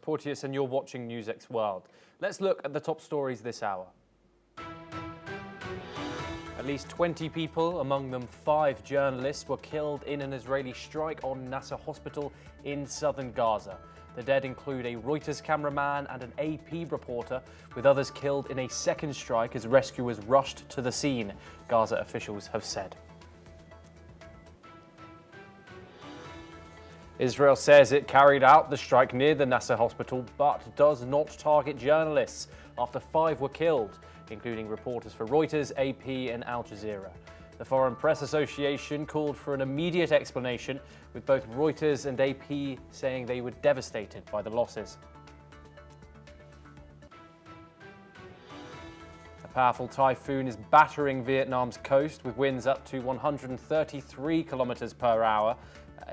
Porteous, and you're watching NewsX World. Let's look at the top stories this hour. At least 20 people, among them 5 journalists, were killed in an Israeli strike on Nasser Hospital in southern Gaza. The dead include a Reuters cameraman and an AP reporter, with others killed in a second strike as rescuers rushed to the scene, Gaza officials have said. Israel says it carried out the strike near the Nasser Hospital, but does not target journalists after 5 were killed, including reporters for Reuters, AP and Al Jazeera. The Foreign Press Association called for an immediate explanation, with both Reuters and AP saying they were devastated by the losses. A powerful typhoon is battering Vietnam's coast with winds up to 133 kilometers per hour,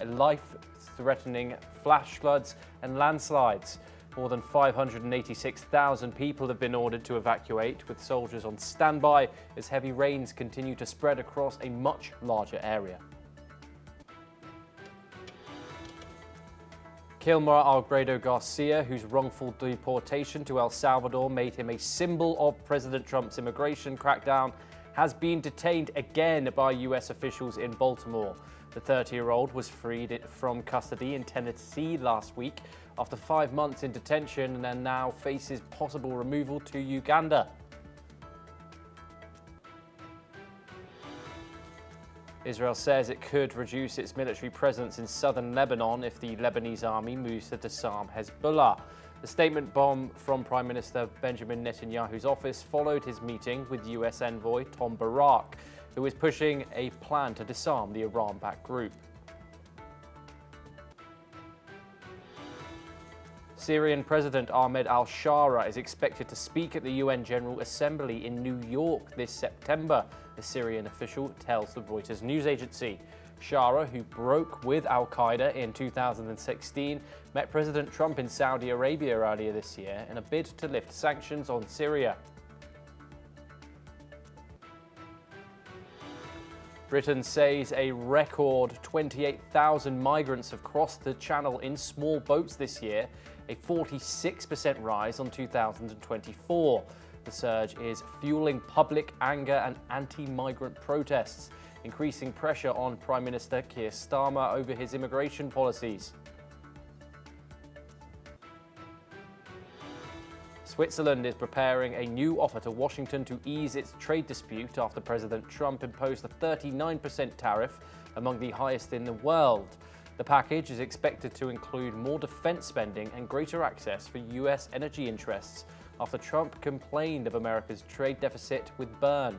life-threatening flash floods and landslides. More than 586,000 people have been ordered to evacuate, with soldiers on standby as heavy rains continue to spread across a much larger area. Kilmer Algredo Garcia, whose wrongful deportation to El Salvador made him a symbol of President Trump's immigration crackdown, has been detained again by U.S. officials in Baltimore. The 30-year-old was freed from custody in Tennessee last week after 5 months in detention and now faces possible removal to Uganda. Israel says it could reduce its military presence in southern Lebanon if the Lebanese army moves to disarm Hezbollah. The statement bomb from Prime Minister Benjamin Netanyahu's office followed his meeting with U.S. envoy Tom Barak, who is pushing a plan to disarm the Iran-backed group. Syrian President Ahmed Al-Sharaa is expected to speak at the UN General Assembly in New York this September, a Syrian official tells the Reuters news agency. Sharaa, who broke with Al-Qaeda in 2016, met President Trump in Saudi Arabia earlier this year in a bid to lift sanctions on Syria. Britain says a record 28,000 migrants have crossed the Channel in small boats this year, a 46% rise on 2024. The surge is fueling public anger and anti-migrant protests, increasing pressure on Prime Minister Keir Starmer over his immigration policies. Switzerland is preparing a new offer to Washington to ease its trade dispute after President Trump imposed a 39% tariff, among the highest in the world. The package is expected to include more defense spending and greater access for U.S. energy interests after Trump complained of America's trade deficit with Bern.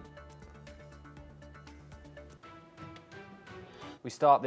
We start this